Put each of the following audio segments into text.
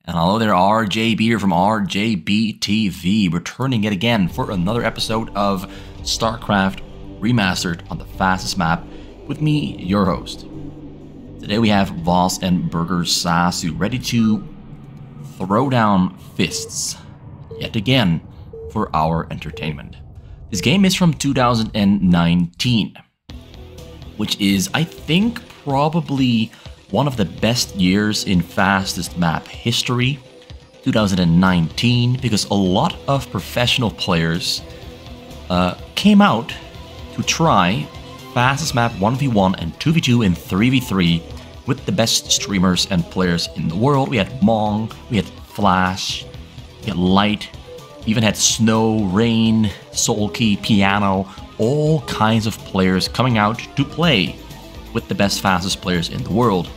And hello there, RJB here from RJB TV, returning yet again for another episode of StarCraft Remastered on the fastest map with me, your host. Today we have Voss and Burgersasu ready to throw down fists yet again for our entertainment. This game is from 2019, which is, I think, probably one of the best years in fastest map history, 2019, because a lot of professional players came out to try fastest map 1v1 and 2v2 and 3v3 with the best streamers and players in the world. We had Mong, we had Flash, we had Light, we even had Snow, Rain, Soulkey, Piano, all kinds of players coming out to play with the best fastest players in the world.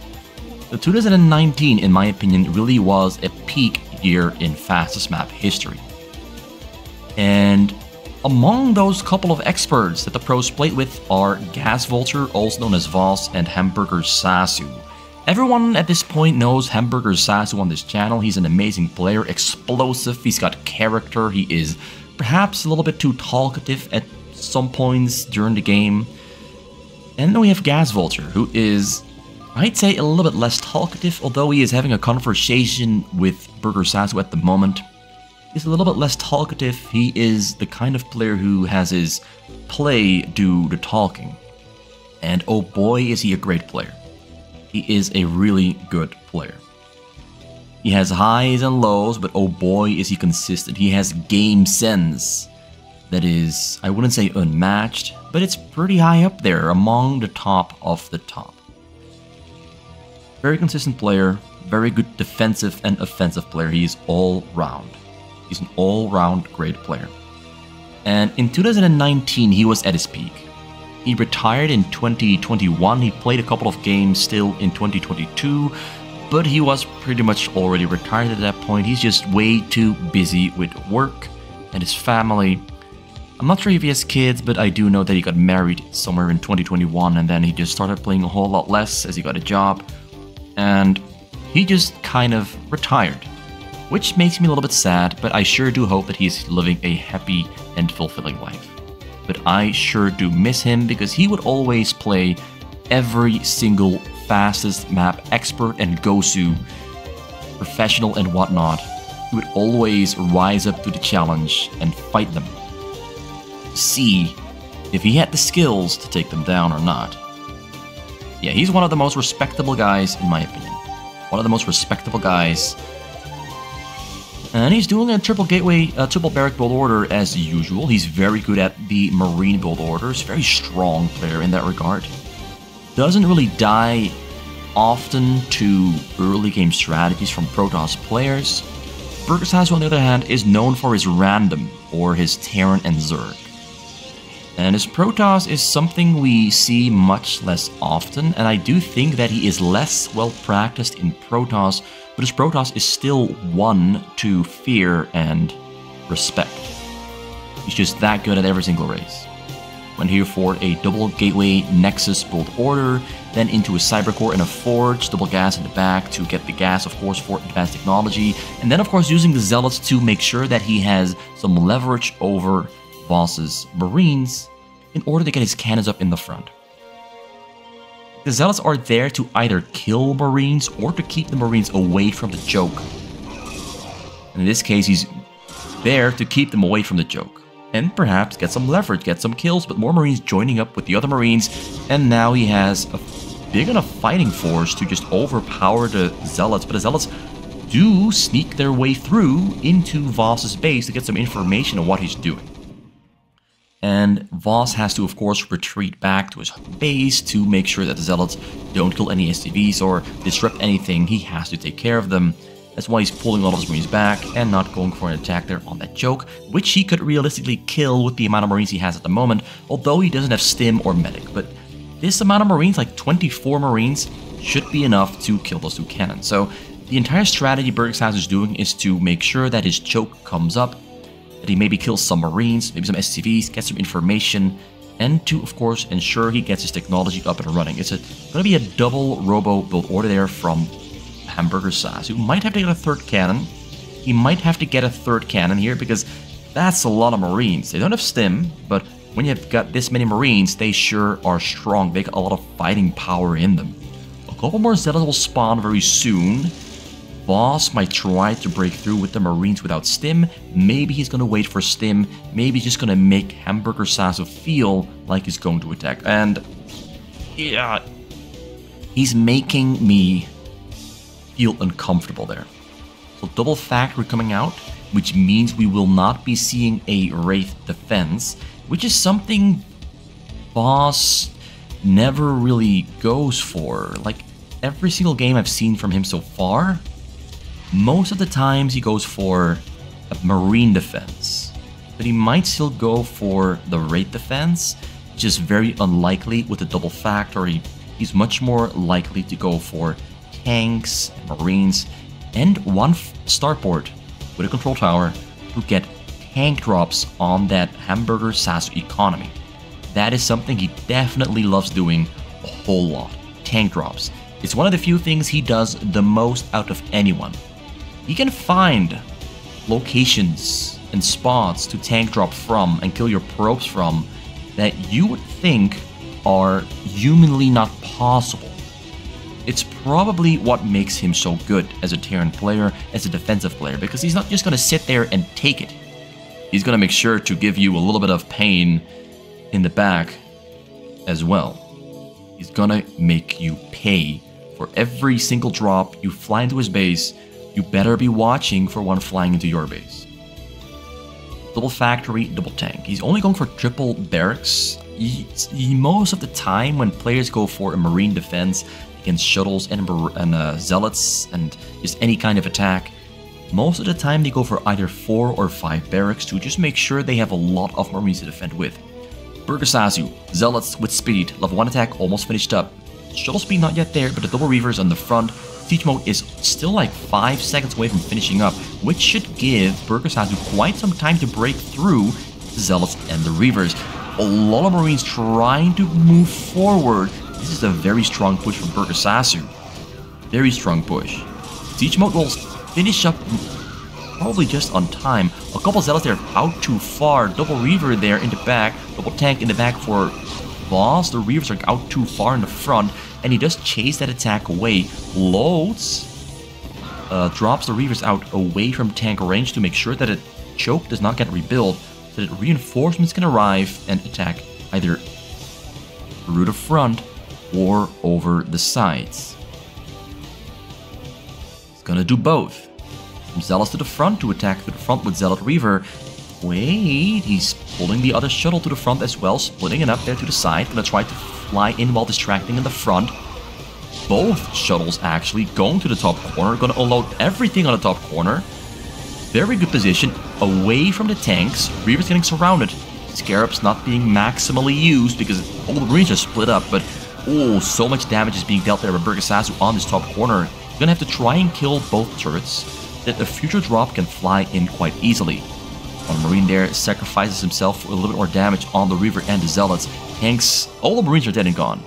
The 2019, in my opinion, really was a peak year in fastest map history. And among those couple of experts that the pros played with are Gas Vulture, also known as Voss, and Burgersasu. Everyone at this point knows Burgersasu on this channel. He's an amazing player, explosive, he's got character, he is perhaps a little bit too talkative at some points during the game. And then we have Gas Vulture, who is, I'd say, a little bit less talkative, although he is having a conversation with Burgersasu at the moment. He's a little bit less talkative. He is the kind of player who has his play do the talking. And oh boy, is he a great player. He is a really good player. He has highs and lows, but oh boy, is he consistent. He has game sense that is, I wouldn't say unmatched, but it's pretty high up there among the top of the top. Very consistent player, very good defensive and offensive player. He is all round. He's an all-round great player. And in 2019, he was at his peak. He retired in 2021. He played a couple of games still in 2022, but he was pretty much already retired at that point. He's just way too busy with work and his family. I'm not sure if he has kids, but I do know that he got married somewhere in 2021, and then he just started playing a whole lot less as he got a job. And he just kind of retired, which makes me a little bit sad, but I sure do hope that he's living a happy and fulfilling life. But I sure do miss him because he would always play every single fastest map expert and Gosu, professional and whatnot. He would always rise up to the challenge and fight them. See if he had the skills to take them down or not. Yeah, he's one of the most respectable guys, in my opinion. One of the most respectable guys. And he's doing a triple gateway, triple barrack build order as usual. He's very good at the marine build orders. Very strong player in that regard. Doesn't really die often to early game strategies from Protoss players. Burgersasu, on the other hand, is known for his random, or his Terran and Zerg. And his Protoss is something we see much less often, and I do think that he is less well practiced in Protoss, but his Protoss is still one to fear and respect. He's just that good at every single race. Went here for a double gateway Nexus build order, then into a Cybercore and a Forge, double gas in the back to get the gas, of course, for advanced technology, and then of course using the Zealots to make sure that he has some leverage over Voss's Marines in order to get his cannons up in the front. The Zealots are there to either kill Marines or to keep the Marines away from the joke. And in this case, he's there to keep them away from the joke. And perhaps get some leverage, get some kills, but more Marines joining up with the other Marines. And now he has a big enough fighting force to just overpower the Zealots. But the Zealots do sneak their way through into Voss's base to get some information on what he's doing. And Voss has to, of course, retreat back to his base to make sure that the Zealots don't kill any SCVs or disrupt anything. He has to take care of them. That's why he's pulling all of his Marines back and not going for an attack there on that joke, which he could realistically kill with the amount of Marines he has at the moment, although he doesn't have Stim or Medic. But this amount of Marines, like 24 Marines, should be enough to kill those two cannons. So the entire strategy Burgersasu is doing is to make sure that his choke comes up, that he maybe kills some Marines, maybe some SCVs, gets some information, and to, of course, ensure he gets his technology up and running. It's going to be a double robo build order there from Burgersasu might have to get a third cannon. He might have to get a third cannon here because that's a lot of Marines. They don't have stim, but when you've got this many Marines, they sure are strong. They got a lot of fighting power in them. A couple more Zealots will spawn very soon. Voss might try to break through with the Marines without stim. Maybe he's going to wait for stim. Maybe he's just going to make Burgersasu feel like he's going to attack. And yeah, he's making me feel uncomfortable there. So double factory coming out, which means we will not be seeing a Wraith defense, which is something Voss never really goes for. Like, every single game I've seen from him so far, most of the times he goes for a Marine defense. But he might still go for the Wraith defense, which is very unlikely with the double factory. He's much more likely to go for tanks and Marines and one starport with a control tower to get tank drops on that Burgersasu economy. That is something he definitely loves doing a whole lot. Tank drops. It's one of the few things he does the most out of anyone. He can find locations and spots to tank drop from and kill your probes from that you would think are humanly not possible. It's probably what makes him so good as a Terran player, as a defensive player, because he's not just going to sit there and take it. He's going to make sure to give you a little bit of pain in the back as well. He's going to make you pay for every single drop you fly into his base. You better be watching for one flying into your base. Double factory, double tank. He's only going for triple barracks. Most of the time when players go for a Marine defense against shuttles and zealots and just any kind of attack, most of the time they go for either 4 or 5 barracks to just make sure they have a lot of Marines to defend with. Burgersasu, zealots with speed, level 1 attack almost finished up. Shuttle speed not yet there, but the double reavers on the front. Siege mode is still like 5 seconds away from finishing up, which should give Burgersasu quite some time to break through the zealots and the reavers. A lot of Marines trying to move forward. This is a very strong push from Burgersasu. Very strong push. Siege mode will finish up probably just on time. A couple zealots there out too far. Double reaver there in the back. Double tank in the back for Voss. The reavers are out too far in the front. And he does chase that attack away. Loads. Drops the reavers out away from tank range to make sure that a choke does not get rebuilt. So that reinforcements can arrive and attack either through the front or over the sides. He's gonna do both. From zealots to the front to attack to the front with zealot reaver. Wait, he's pulling the other shuttle to the front as well, splitting it up there to the side. Gonna try to fly in while distracting in the front. Both shuttles actually going to the top corner. Gonna unload everything on the top corner. Very good position away from the tanks. Reaver's getting surrounded. Scarabs not being maximally used because all the Marines are split up, but oh, so much damage is being dealt there by Burgersasu on this top corner. You're gonna have to try and kill both turrets so that a future drop can fly in quite easily. One Marine there sacrifices himself for a little bit more damage on the Reaver and the Zealots. Tanks, all the Marines are dead and gone.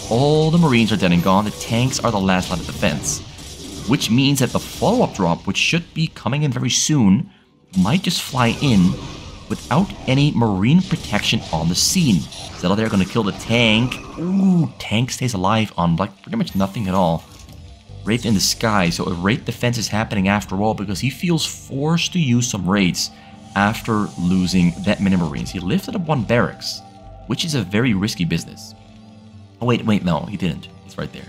All the Marines are dead and gone. The tanks are the last line of defense. Which means that the follow-up drop, which should be coming in very soon, might just fly in without any Marine protection on the scene. Zealot there gonna kill the tank. Ooh, tank stays alive on like pretty much nothing at all. Wraith in the sky, so a Wraith defense is happening after all because he feels forced to use some Wraiths after losing that many Marines. He lifted up 1 barracks, which is a very risky business. Oh wait, no, he didn't. It's right there.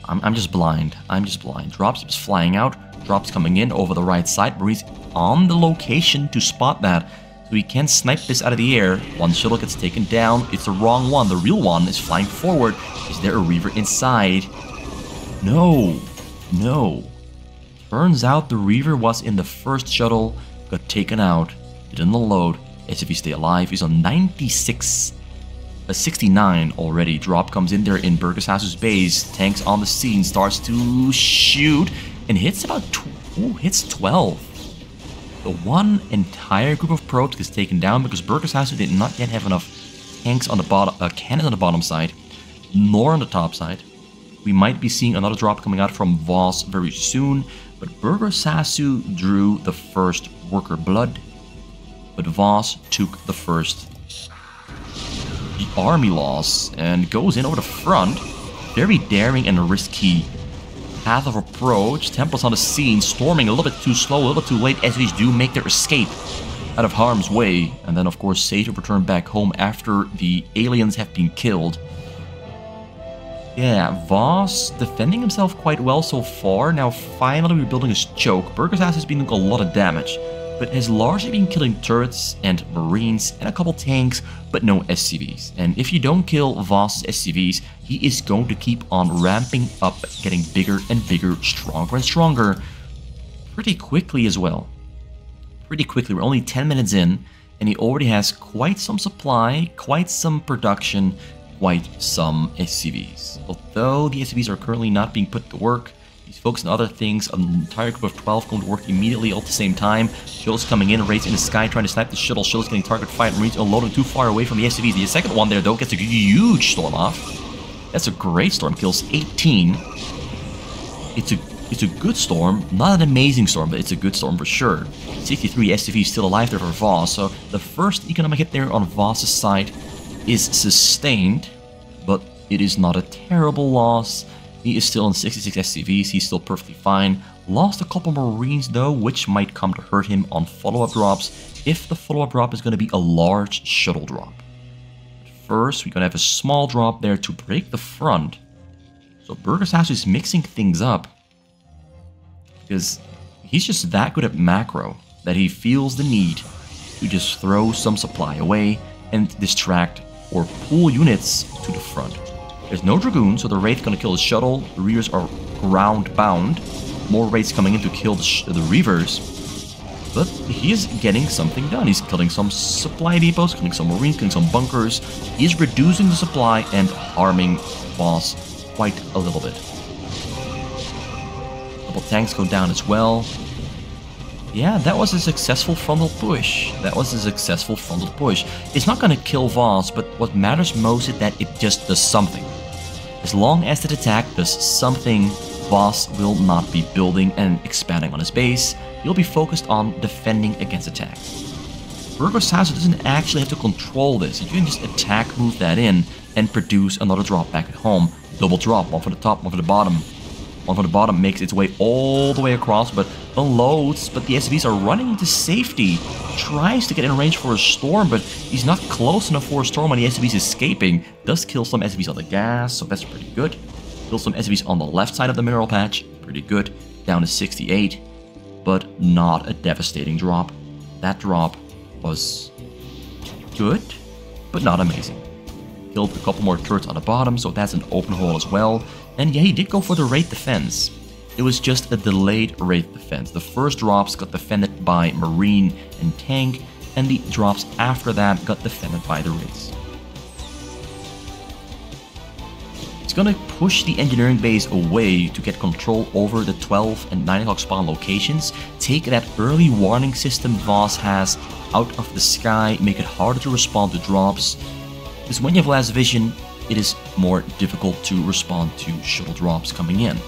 I'm just blind. I'm just blind. Drops is flying out. Drops coming in over the right side. Marines on the location to spot that. So he can snipe this out of the air. One shuttle gets taken down. It's the wrong one. The real one is flying forward. Is there a Reaver inside? No. No. Turns out the Reaver was in the first shuttle. Got taken out. Didn't unload. As if he stay alive. He's on 69 already. Drop comes in there in Burgersasu's base. Tanks on the scene. Starts to shoot. And hits about hits 12. The one entire group of probes gets taken down because Burgersasu did not yet have enough tanks on the bottom, cannons on the bottom side, nor on the top side. We might be seeing another drop coming out from Voss very soon, but Burgersasu drew the first worker blood, but Voss took the first army loss and goes in over the front. Very daring and risky path of approach. Templars on the scene, storming a little bit too slow, a little bit too late. SVs do make their escape out of harm's way, and then of course safe to return back home after the aliens have been killed. Yeah, Voss defending himself quite well so far. Now finally rebuilding his choke. Burgersasu has been doing a lot of damage, but has largely been killing turrets and marines and a couple tanks, but no SCVs. And if you don't kill Voss's SCVs, he is going to keep on ramping up, getting bigger and bigger, stronger and stronger, pretty quickly as well. Pretty quickly, we're only 10 minutes in, and he already has quite some supply, quite some production, quite some SCVs. Although the SCVs are currently not being put to work, he's focused on other things. An entire group of 12 going to work immediately all at the same time. Shuttles coming in, raids in the sky, trying to snipe the shuttle. Shuttles getting target fired, marines unloading too far away from the SCVs. The second one there, though, gets a huge storm off. That's a great storm, kills 18. It's a good storm, not an amazing storm, but it's a good storm for sure. 63 SCVs still alive there for Voss, so the first economic hit there on Voss's side is sustained, but it is not a terrible loss. He is still on 66 SCVs, he's still perfectly fine. Lost a couple marines though, which might come to hurt him on follow-up drops, if the follow-up drop is going to be a large shuttle drop. First, we're going to have a small drop there to break the front. So Burgersasu is mixing things up, because he's just that good at macro that he feels the need to just throw some supply away and distract or pull units to the front. There's no Dragoon, so the Wraith gonna kill the shuttle. The Reavers are ground bound. More Wraiths coming in to kill the Reavers. But he is getting something done. He's killing some supply depots, killing some Marines, killing some bunkers. He's reducing the supply and harming Voss quite a little bit. Tanks go down as well. Yeah, that was a successful frontal push. It's not gonna kill Voss, but what matters most is that it just does something. As long as that attack does something, Voss will not be building and expanding on his base. He'll be focused on defending against attacks. Burgersasu doesn't actually have to control this. You can just attack, move that in, and produce another drop back at home. Double drop, one for the top, one for the bottom. One from the bottom makes its way all the way across, but unloads, but the SCVs are running into safety. Tries to get in range for a storm, but he's not close enough for a storm when the SCVs escaping. Does kill some SCVs on the gas, so that's pretty good. Kills some SCVs on the left side of the mineral patch, pretty good. Down to 68, but not a devastating drop. That drop was good, but not amazing. Killed a couple more turrets on the bottom, so that's an open hole as well. And yeah, he did go for the Wraith defense. It was just a delayed Wraith defense. The first drops got defended by Marine and Tank, and the drops after that got defended by the Wraiths. It's gonna push the engineering base away to get control over the 12 and 9 o'clock spawn locations, take that early warning system Voss has out of the sky, make it harder to respond to drops. Because when you have last vision, it is more difficult to respond to shuttle drops coming in.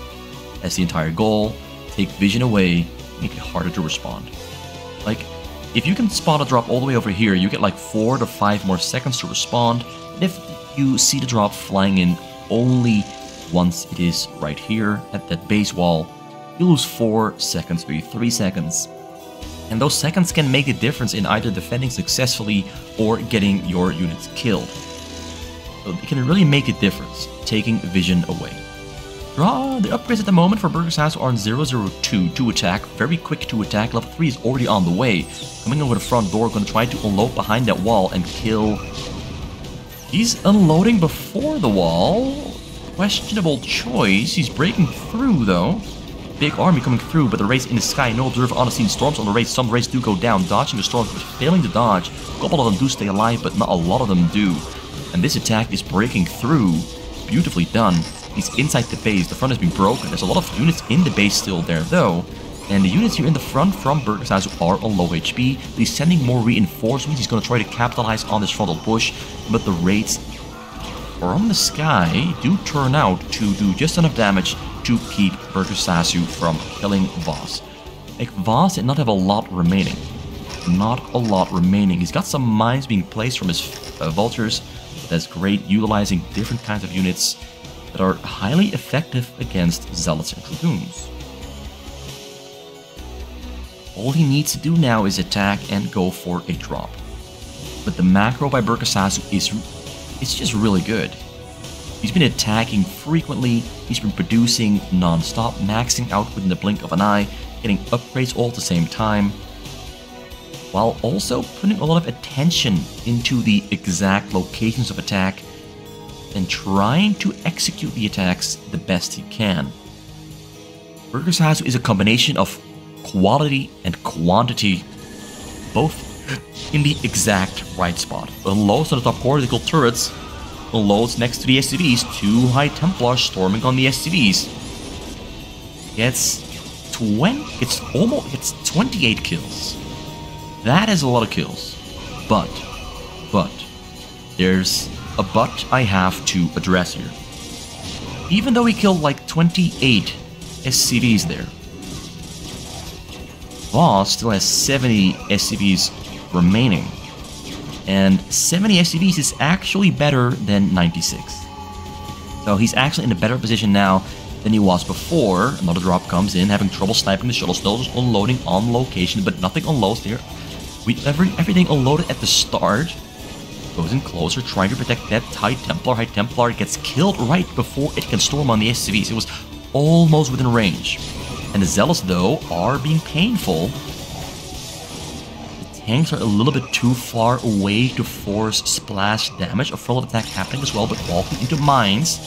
That's the entire goal. Take vision away, make it harder to respond. Like, if you can spot a drop all the way over here, you get like 4 to 5 more seconds to respond. And if you see the drop flying in only once it is right here at that base wall, you lose 4 seconds, maybe 3 seconds. And those seconds can make a difference in either defending successfully or getting your units killed. So it can really make a difference, taking vision away. The upgrades at the moment for Burgersasu are on 002 to attack, very quick to attack. Level 3 is already on the way. Coming over the front door, going to try to unload behind that wall and kill. He's unloading before the wall. Questionable choice. He's breaking through though. Big army coming through, but the Wraiths in the sky. No observer on the scene. Storms on the Wraiths. Some Wraiths do go down, dodging the storms, but failing to dodge. A couple of them do stay alive, but not a lot of them do. And this attack is breaking through. Beautifully done. He's inside the base. The front has been broken. There's a lot of units in the base still there, though. And the units here in the front from Burgersasu are on low HP. He's sending more reinforcements. He's going to try to capitalize on this frontal push. But the Wraiths from the sky do turn out to do just enough damage to keep Burgersasu from killing Voss. Like, Voss did not have a lot remaining. Not a lot remaining. He's got some mines being placed from his vultures. That's great, utilizing different kinds of units that are highly effective against Zealots and Dragoons. All he needs to do now is attack and go for a drop. But the macro by Burgersasu it's just really good. He's been attacking frequently, he's been producing non-stop, maxing out within the blink of an eye, getting upgrades all at the same time, while also putting a lot of attention into the exact locations of attack and trying to execute the attacks the best he can. Burgersasu is a combination of quality and quantity, both in the exact right spot. Unloads on the top cortical turrets, unloads next to the SCVs, 2 High Templars storming on the SCVs. Gets 28 kills. That is a lot of kills. But, there's a but I have to address here. Even though he killed like 28 SCVs there, Voss still has 70 SCVs remaining. And 70 SCVs is actually better than 96. So he's actually in a better position now than he was before. Another drop comes in, having trouble sniping the shuttle, still just unloading on location, but nothing unloads there. Everything unloaded at the start. Goes in closer, trying to protect that High Templar. High Templar gets killed right before it can storm on the SCVs. It was almost within range. And the Zealots, though, are being painful. The tanks are a little bit too far away to force splash damage. A frontal attack happening as well, but walking into mines.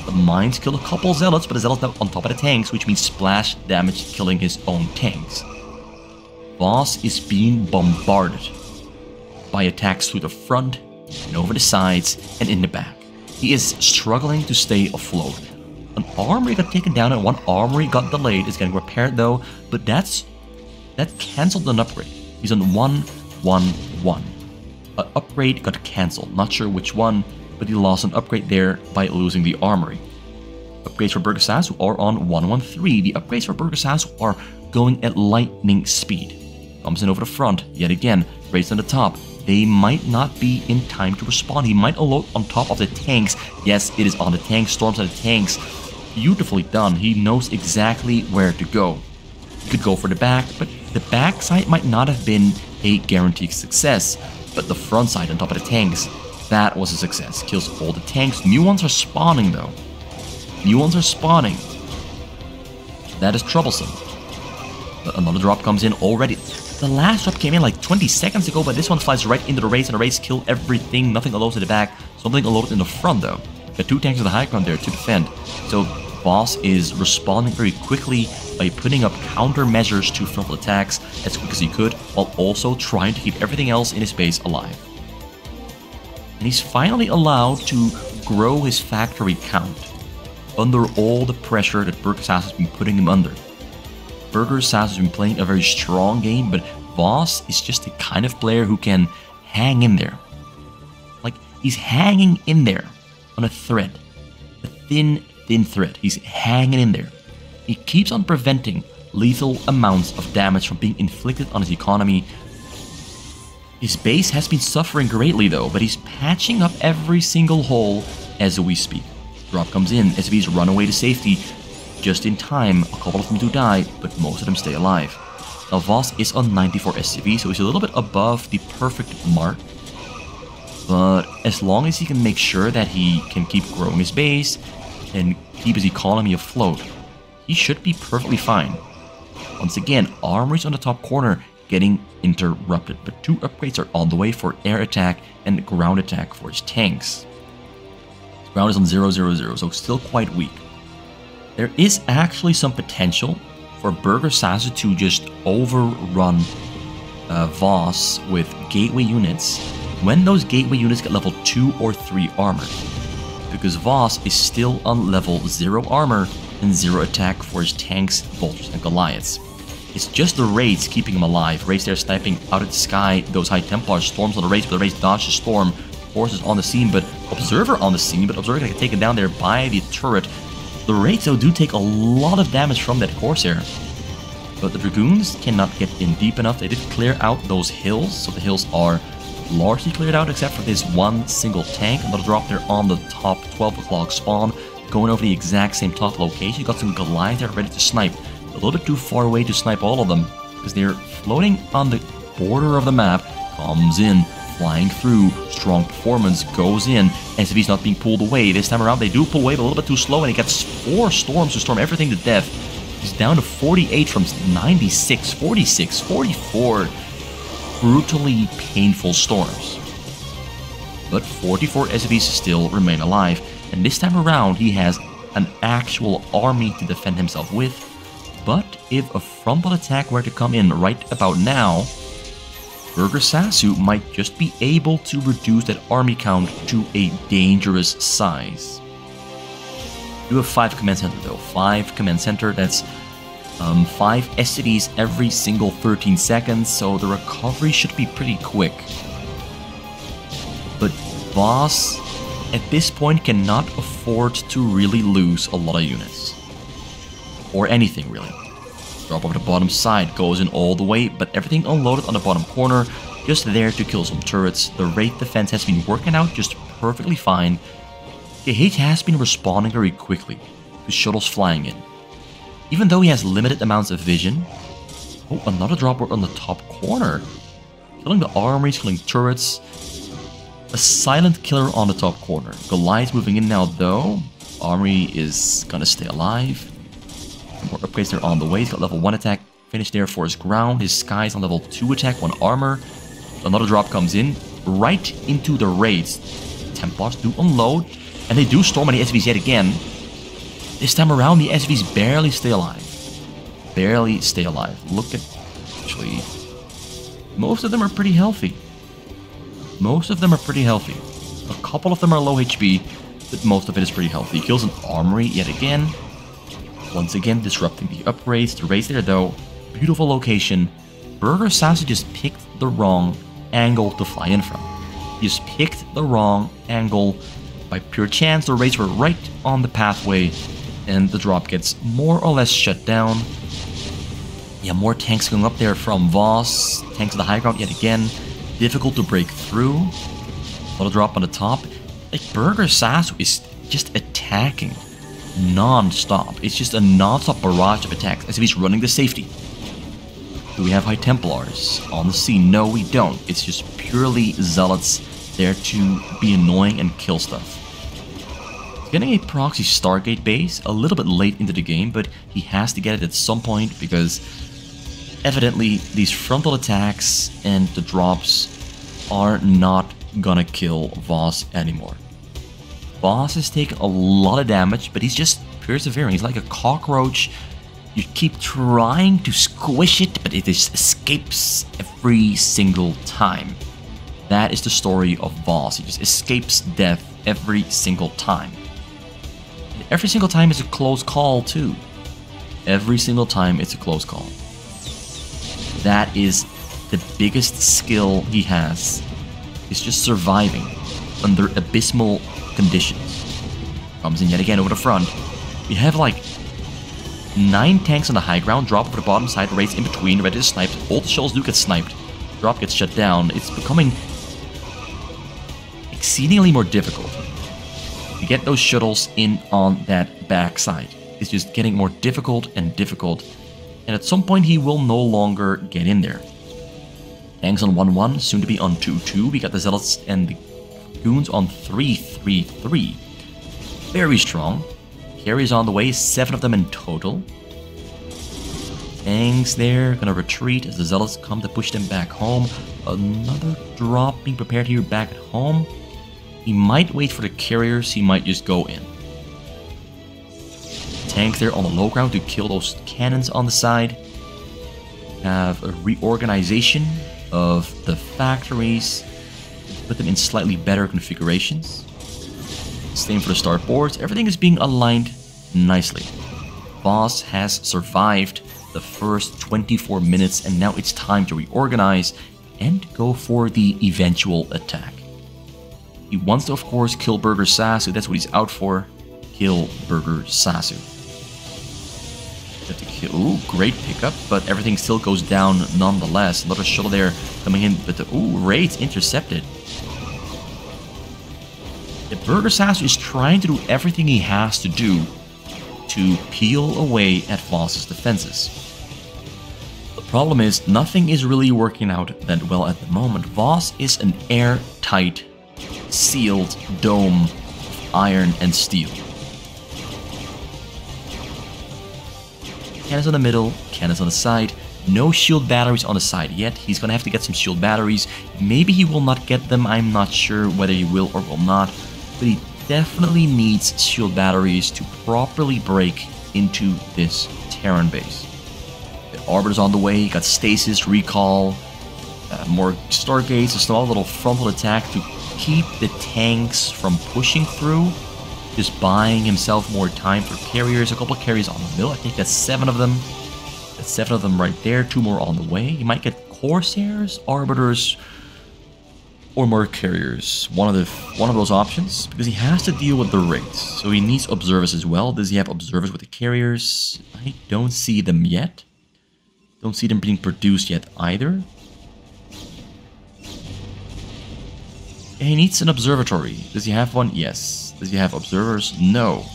The mines kill a couple Zealots, but the Zealots now on top of the tanks, which means splash damage killing his own tanks. Voss is being bombarded by attacks through the front, and over the sides, and in the back. He is struggling to stay afloat. An armory got taken down and one armory got delayed. It's getting repaired though, but that cancelled an upgrade. He's on 1-1-1. An upgrade got cancelled. Not sure which one, but he lost an upgrade there by losing the armory. Upgrades for Burgersasu are on 1-1-3. The upgrades for Burgersasu are going at lightning speed. Comes in over the front, yet again, raised on the top. They might not be in time to respond. He might unload on top of the tanks. Yes, it is on the tanks, storms on the tanks. Beautifully done. He knows exactly where to go. He could go for the back, but the back side might not have been a guaranteed success. But the front side on top of the tanks, that was a success. Kills all the tanks. New ones are spawning though. New ones are spawning. That is troublesome. But another drop comes in already. The last drop came in like 20 seconds ago, but this one flies right into the race, and the race kill everything. Nothing unloads at the back. Something unloaded in the front though. Got 2 tanks on the high ground there to defend. So Voss is responding very quickly by putting up countermeasures to frontal attacks as quick as he could, while also trying to keep everything else in his base alive. And he's finally allowed to grow his factory count under all the pressure that Burgersasu has been putting him under. Burgersasu has been playing a very strong game, but Voss is just the kind of player who can hang in there. Like, he's hanging in there on a thread. A thin thread. He's hanging in there. He keeps on preventing lethal amounts of damage from being inflicted on his economy. His base has been suffering greatly though, but he's patching up every single hole as we speak. Drop comes in, SVs run away to safety. Just in time, a couple of them do die, but most of them stay alive. Now Voss is on 94 SCV, so he's a little bit above the perfect mark. But as long as he can make sure that he can keep growing his base and keep his economy afloat, he should be perfectly fine. Once again, armories on the top corner getting interrupted, but 2 upgrades are on the way for air attack and ground attack for his tanks. His ground is on 0-0-0, so still quite weak. There is actually some potential for Burgersasu to just overrun Voss with gateway units when those gateway units get level 2 or 3 armor. Because Voss is still on level 0 armor and 0 attack for his tanks, vultures, and Goliaths. It's just the raids keeping him alive. Raids there sniping out of the sky, those High Templars, storms on the raids, but the raids dodge the storm, course, is on the scene, but Observer on the scene, but Observer gets taken down there by the turret. The Raids, though, do take a lot of damage from that Corsair. But the Dragoons cannot get in deep enough. They did clear out those hills, so the hills are largely cleared out, except for this one single tank. Another drop there on the top 12 o'clock spawn, going over the exact same top location. You got some Goliaths there ready to snipe. A little bit too far away to snipe all of them, because they're floating on the border of the map. Comes in, flying through, strong performance, goes in, as if he's not being pulled away. This time around they do pull away, but a little bit too slow, and he gets 4 storms to storm everything to death. He's down to 48 from 96, 46, 44. Brutally painful storms. But 44 SCVs still remain alive, and this time around he has an actual army to defend himself with. But if a frontal attack were to come in right about now, Burgersasu might just be able to reduce that army count to a dangerous size. You have 5 command center though. 5 command center, that's 5 SCVs every single 13 seconds, so the recovery should be pretty quick. But Voss, at this point, cannot afford to really lose a lot of units. Or anything, really. Drop over the bottom side, goes in all the way, but everything unloaded on the bottom corner, just there to kill some turrets. The Wraith defense has been working out just perfectly fine. KH has been responding very quickly to shuttles flying in. Even though he has limited amounts of vision. Oh, another drop on the top corner. Killing the armories, killing turrets. A silent killer on the top corner. Goliath's moving in now though. Armory is gonna stay alive. More upgrades there on the way. He's got level 1 attack finished there for his ground. His Sky's on level 2 attack, 1 armor. Another drop comes in right into the raids. Templars do unload, and they do storm on the SVs yet again. This time around, the SVs barely stay alive. Barely stay alive. Look at... Actually, most of them are pretty healthy. Most of them are pretty healthy. A couple of them are low HP, but most of it is pretty healthy. Kills an armory yet again. Once again, disrupting the upgrades. The raids there, though. Beautiful location. Burgersasu just picked the wrong angle to fly in from. He just picked the wrong angle. By pure chance, the raids were right on the pathway, and the drop gets more or less shut down. Yeah, more tanks going up there from Voss. Tanks on the high ground yet again. Difficult to break through. Little drop on the top. Like, Burgersasu is just attacking non-stop. It's just a non-stop barrage of attacks, as if he's running the safety. Do we have High Templars on the scene? No, we don't. It's just purely Zealots there to be annoying and kill stuff. Getting a proxy Stargate base a little bit late into the game, but he has to get it at some point because evidently these frontal attacks and the drops are not gonna kill Voss anymore. Voss has taken a lot of damage, but he's just persevering. He's like a cockroach. You keep trying to squish it, but it just escapes every single time. That is the story of Voss. He just escapes death every single time. And every single time it's a close call, too. Every single time it's a close call. That is the biggest skill he has. It's just surviving under abysmal conditions. Comes in yet again over the front. We have like 9 tanks on the high ground, drop over the bottom side, raids in between, ready to snipe. All the shells do get sniped. Drop gets shut down. It's becoming exceedingly more difficult to get those shuttles in on that backside. It's just getting more difficult and difficult. And at some point he will no longer get in there. Tanks on 1-1, soon to be on 2-2. We got the Zealots and the Goons on 3-3-3. Very strong. Carries on the way, 7 of them in total. Tanks there, gonna retreat as the Zealots come to push them back home. Another drop being prepared here back at home. He might wait for the carriers, he might just go in. Tanks there on the low ground to kill those cannons on the side. Have a reorganization of the factories. Put them in slightly better configurations. Same for the starboards. Everything is being aligned nicely. Voss has survived the first 24 minutes, and now it's time to reorganize and go for the eventual attack. He wants to, of course, kill Burgersasu. That's what he's out for. Kill Burgersasu. Have to kill. Ooh, great pickup, but everything still goes down nonetheless. Another shuttle there coming in, but the raids intercepted. The Burgersasu is trying to do everything he has to do to peel away at Voss's defenses. The problem is, nothing is really working out that well at the moment. Voss is an airtight, sealed dome of iron and steel. Cannons on the middle, cannons on the side. No shield batteries on the side yet. He's gonna have to get some shield batteries. Maybe he will not get them. I'm not sure whether he will or will not. But he definitely needs shield batteries to properly break into this Terran base. The Arbiter's on the way. You got stasis, recall, more stargates, a small little frontal attack to keep the tanks from pushing through. Just buying himself more time for carriers. A couple of carriers on the mill. I think that's 7 of them. That's 7 of them right there. 2 more on the way. You might get Corsairs, Arbiters, or more carriers. One of those options, because he has to deal with the raids. So he needs observers as well. Does he have observers with the carriers? I don't see them yet. Don't see them being produced yet either. He needs an observatory. Does he have one? Yes. Does he have observers? No.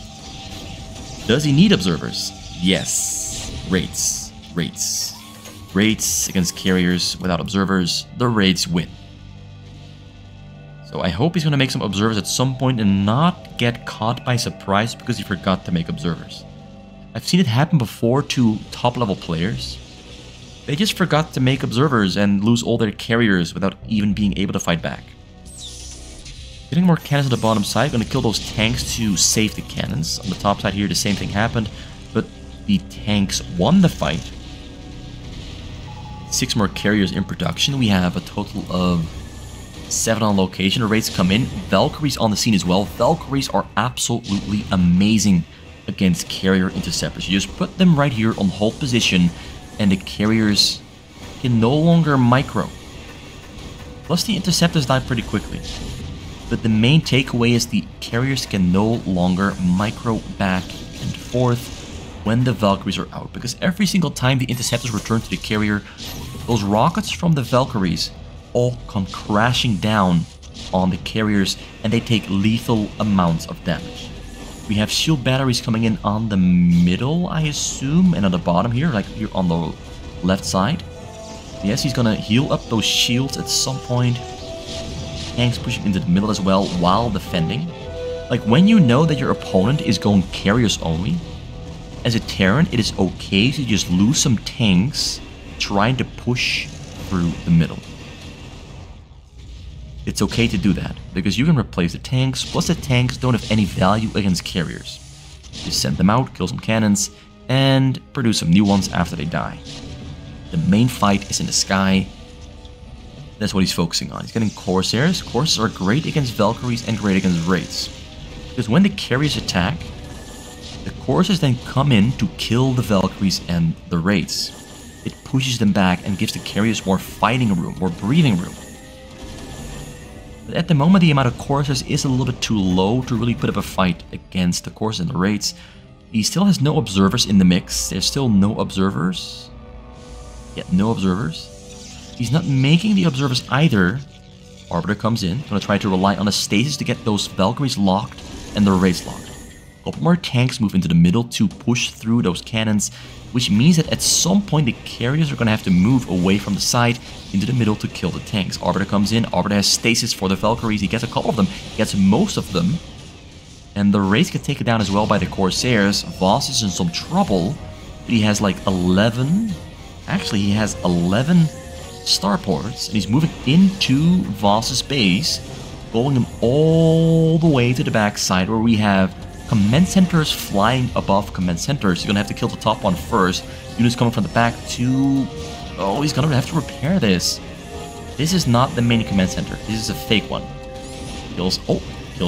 Does he need observers? Yes. Raids. Raids. Raids against carriers without observers. The raids win. So I hope he's going to make some observers at some point and not get caught by surprise because he forgot to make observers. I've seen it happen before to top-level players. They just forgot to make observers and lose all their carriers without even being able to fight back. Getting more cannons on the bottom side, going to kill those tanks to save the cannons. On the top side here, the same thing happened, but the tanks won the fight. 6 more carriers in production. We have a total of 7 on location. The raids come in. Valkyries on the scene as well. Valkyries are absolutely amazing against carrier interceptors. You just put them right here on hold position, and the carriers can no longer micro. Plus, the interceptors die pretty quickly. But the main takeaway is the carriers can no longer micro back and forth when the Valkyries are out. Because every single time the interceptors return to the carrier, those rockets from the Valkyries all come crashing down on the carriers and they take lethal amounts of damage. We have shield batteries coming in on the middle, I assume, and on the bottom here, like here on the left side. Yes, he's gonna heal up those shields at some point. Tanks pushing into the middle as well while defending. Like, when you know that your opponent is going carriers only, as a Terran, it is okay to just lose some tanks trying to push through the middle. It's okay to do that, because you can replace the tanks, plus the tanks don't have any value against carriers. Just send them out, kill some cannons, and produce some new ones after they die. The main fight is in the sky. That's what he's focusing on. He's getting Corsairs. Corsairs are great against Valkyries and great against Wraiths. Because when the carriers attack, the Corsairs then come in to kill the Valkyries and the Wraiths. It pushes them back and gives the carriers more fighting room, more breathing room. But at the moment, the amount of Corsairs is a little bit too low to really put up a fight against the Corsairs and the Wraiths. He still has no observers in the mix. There's still no observers. Yeah, no observers. He's not making the observers either. Arbiter comes in, gonna try to rely on a stasis to get those Valkyries locked and the Wraiths locked. A couple more tanks move into the middle to push through those cannons, which means that at some point the carriers are gonna have to move away from the side into the middle to kill the tanks. Arbiter comes in, Arbiter has stasis for the Valkyries, he gets a couple of them, he gets most of them. And the Wraiths get taken down as well by the Corsairs. Voss is in some trouble, but he has like 11... Actually, he has 11 starports, and he's moving into Voss's base, going him all the way to the backside where we have command centers flying above command centers. You're gonna have to kill the top one first. Units coming from the back to... Oh, he's gonna have to repair this. This is not the main command center. This is a fake one. Kills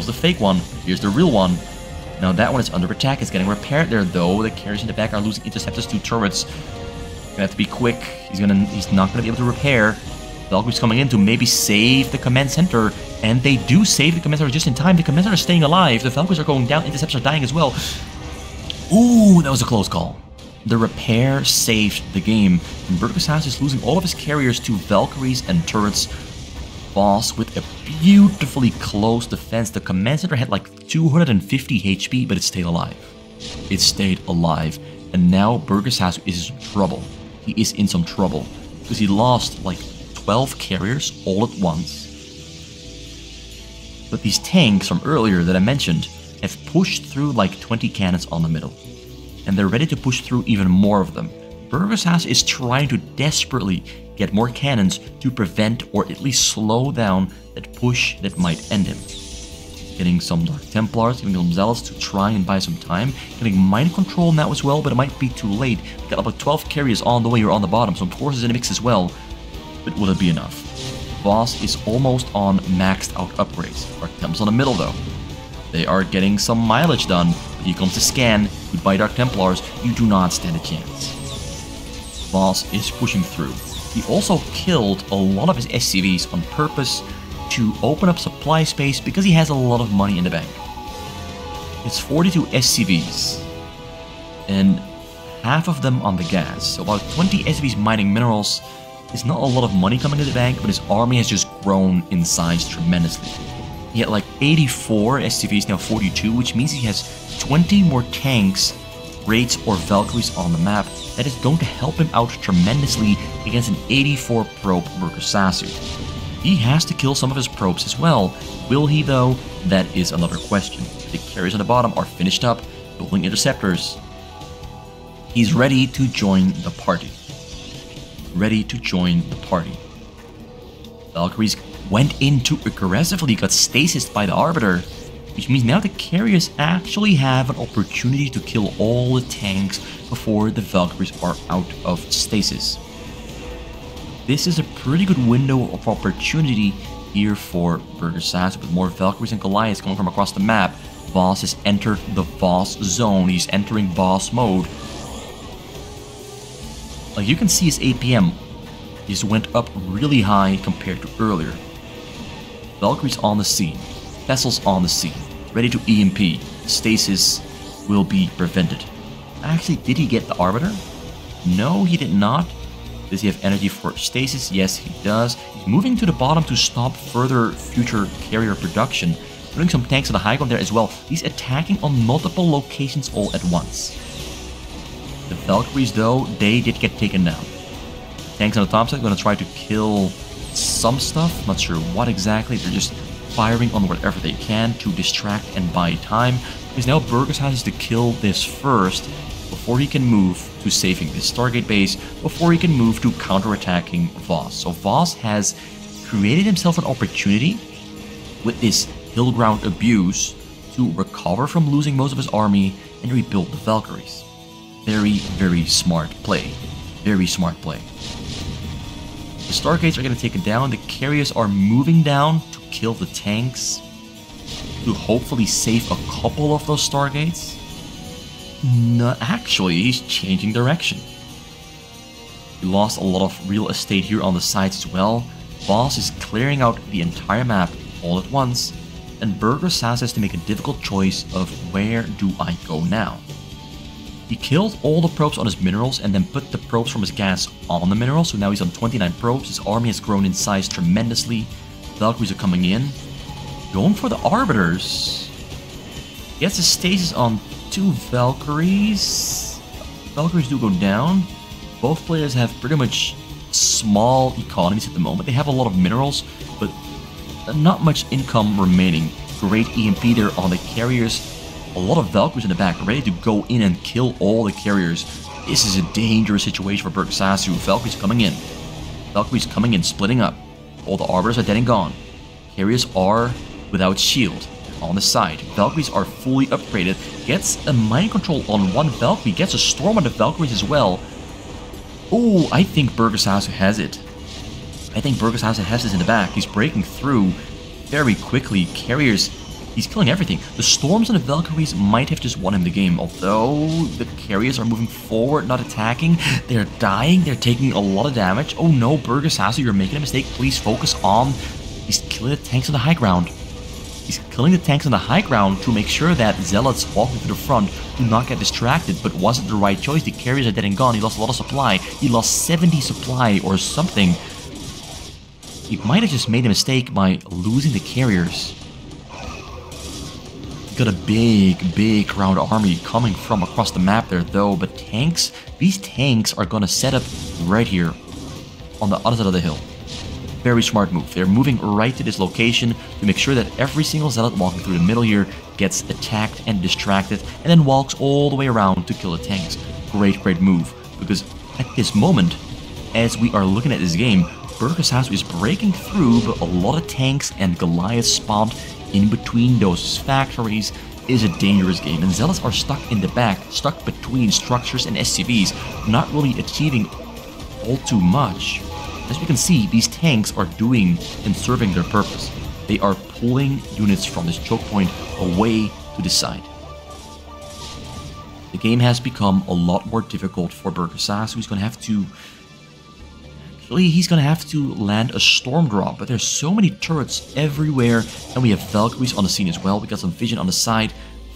the fake one. Here's the real one. Now that one is under attack. It's getting repaired there though. The carriers in the back are losing interceptors, 2 turrets. Gonna have to be quick. He's not gonna be able to repair. Valkyries coming in to maybe save the command center, and they do save the command center just in time. The command center is staying alive. The Valkyries are going down. Interceptors are dying as well. Ooh, that was a close call. The repair saved the game, and Burgersasu is losing all of his carriers to Valkyries and turrets. Voss with a beautifully close defense. The command center had like 250 HP, but it stayed alive. It stayed alive, and now Burgersasu is in trouble. He is in some trouble, because he lost like 12 carriers all at once. But these tanks from earlier that I mentioned have pushed through like 20 cannons on the middle. And they're ready to push through even more of them. Burgersasu is trying to desperately get more cannons to prevent or at least slow down that push that might end him. Getting some Dark Templars, getting some Zealots to try and buy some time. Getting Mind Control now as well, but it might be too late. We've got about 12 carriers on the way or on the bottom, some forces in the mix as well. But will it be enough? Voss is almost on maxed out upgrades. Dark Templars on the middle though. They are getting some mileage done. Here comes the scan. Goodbye Dark Templars. You do not stand a chance. Voss is pushing through. He also killed a lot of his SCVs on purpose to open up supply space because he has a lot of money in the bank. It's 42 SCVs and half of them on the gas. So about 20 SCVs mining minerals is not a lot of money coming to the bank, but his army has just grown in size tremendously. He had like 84 SCVs, now 42, which means he has 20 more tanks, raids, or Valkyries on the map. That is going to help him out tremendously against an 84 probe Burgersasu. He has to kill some of his probes as well. Will he though? That is another question. The carriers on the bottom are finished up, building interceptors. He's ready to join the party. Ready to join the party. Valkyries went in too aggressively, got stasis by the Arbiter, which means now the carriers actually have an opportunity to kill all the tanks before the Valkyries are out of stasis. This is a pretty good window of opportunity here for Burgersasu, with more Valkyries and Goliaths coming from across the map. Voss has entered the Voss zone. He's entering boss mode. Like you can see, his APM just went up really high compared to earlier. Valkyries on the scene, vessels on the scene, ready to EMP. Stasis will be prevented. Actually, did he get the Arbiter? No, he did not. Does he have energy for stasis? Yes, he does. He's moving to the bottom to stop further future carrier production. Putting some tanks on the high ground there as well. He's attacking on multiple locations all at once. The Valkyries, though, they did get taken down. Tanks on the top side are going to try to kill some stuff. Not sure what exactly. They're just firing on whatever they can to distract and buy time. Because now Burgersasu has to kill this first before he can move to saving this Stargate base, before he can move to counterattacking Voss. So Voss has created himself an opportunity with this hill ground abuse to recover from losing most of his army and rebuild the Valkyries. Very, very smart play. Very smart play. The Stargates are getting taken down. The carriers are moving down to kill the tanks, to hopefully save a couple of those Stargates. No, actually, he's changing direction. He lost a lot of real estate here on the sides as well. Voss is clearing out the entire map all at once, and Burgersasu has to make a difficult choice of where do I go now. He killed all the probes on his minerals and then put the probes from his gas on the minerals, so now he's on 29 probes. His army has grown in size tremendously. Valkyries are coming in. Going for the Arbiters. He has the stasis on 2 Valkyries. Valkyries do go down. Both players have pretty much small economies at the moment. They have a lot of minerals, but not much income remaining. Great EMP there on the carriers. A lot of Valkyries in the back, ready to go in and kill all the carriers. This is a dangerous situation for Burgersasu. Valkyries coming in. Valkyries coming in, splitting up. All the Arbiters are dead and gone. Carriers are without shield. On the side, Valkyries are fully upgraded. Gets a mind control on one Valkyrie. Gets a storm on the Valkyries as well. Oh, I think Burgersasu has it. I think Burgersasu has this in the back. He's breaking through very quickly. Carriers He's killing everything. The Storms and the Valkyries might have just won him the game, although the carriers are moving forward, not attacking. They're dying, they're taking a lot of damage. Oh no, Burgersasu, you're making a mistake. Please focus on... He's killing the tanks on the high ground. He's killing the tanks on the high ground to make sure that Zealots walking to the front do not get distracted, but wasn't the right choice. The carriers are dead and gone. He lost a lot of supply. He lost 70 supply or something. He might have just made a mistake by losing the carriers. Got a big round army coming from across the map there though, but tanks, these tanks are gonna set up right here on the other side of the hill. Very smart move. They're moving right to this location to make sure that every single Zealot walking through the middle here gets attacked and distracted and then walks all the way around to kill the tanks. Great move, because at this moment, as we are looking at this game, Burgersasu is breaking through, but a lot of tanks and Goliaths spawned in between those factories. Is a dangerous game, and Zealots are stuck in the back, stuck between structures and SCVs, not really achieving all too much. As you can see, these tanks are doing and serving their purpose. They are pulling units from this choke point away to the side. The game has become a lot more difficult for Burgersasu. He's going to have to... Actually, he's going to have to land a storm drop, but there's so many turrets everywhere, and we have Valkyries on the scene as well. We got some vision on the side,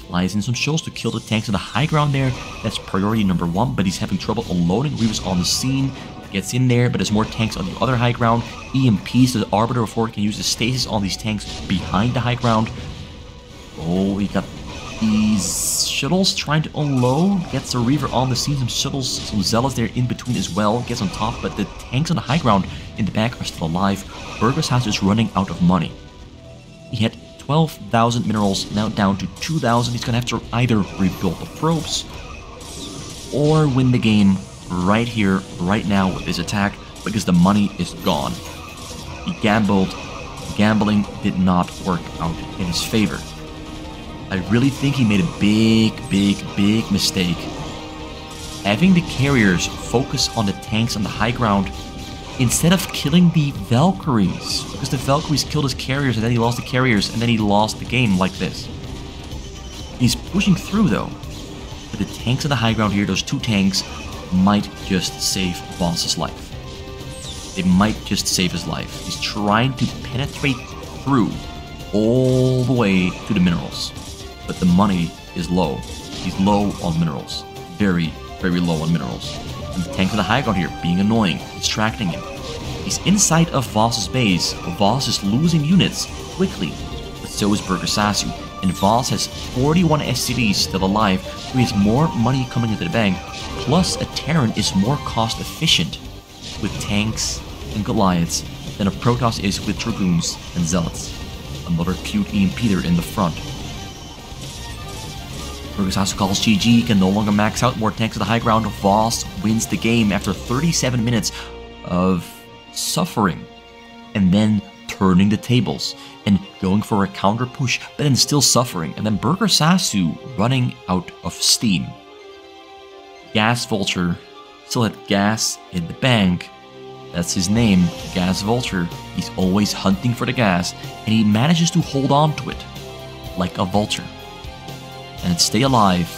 flies in some shells to kill the tanks on the high ground there. That's priority number 1, but he's having trouble unloading. Reaver's on the scene, gets in there, but there's more tanks on the other high ground. EMPs, so the Arbiter of Fort can use the stasis on these tanks behind the high ground. Oh, we got these shuttles trying to unload. Gets a Reaver on the scene, some shuttles, some Zealots there in between as well. Gets on top, but the tanks on the high ground in the back are still alive. Burgersasu is running out of money. He had 12,000 minerals, now down to 2,000. He's going to have to either rebuild the probes or win the game right here, right now with this attack, because the money is gone. He gambled. Gambling did not work out in his favor. I really think he made a big mistake. Having the carriers focus on the tanks on the high ground instead of killing the Valkyries, because the Valkyries killed his carriers and then he lost the carriers and then he lost the game like this. He's pushing through though, but the tanks on the high ground here, those 2 tanks, might just save Voss's life. They might just save his life. He's trying to penetrate through all the way to the minerals, but the money is low. He's low on minerals. Very low on minerals. And the tanks on the high ground here being annoying, distracting him. He's inside of Voss's base. Voss is losing units quickly, but so is Burgersasu. And Voss has 41 SCVs still alive, so he has more money coming into the bank. Plus, a Terran is more cost efficient with tanks and Goliaths than a Protoss is with Dragoons and Zealots. Another cute EMP there in the front. Burgersasu calls GG, can no longer max out, more tanks at the high ground. Voss wins the game after 37 minutes of suffering and then turning the tables and going for a counter push, but then still suffering, and then Burgersasu running out of steam. Gas Vulture still had gas in the bank. That's his name, Gas Vulture. He's always hunting for the gas, and he manages to hold on to it like a vulture and stay alive,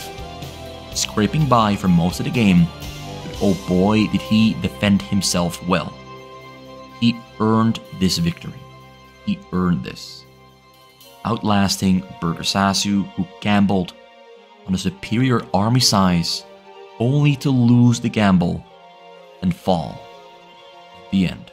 scraping by for most of the game. But oh boy, did he defend himself well. He earned this victory. He earned this. Outlasting Burgersasu, who gambled on a superior army size, only to lose the gamble and fall. The end.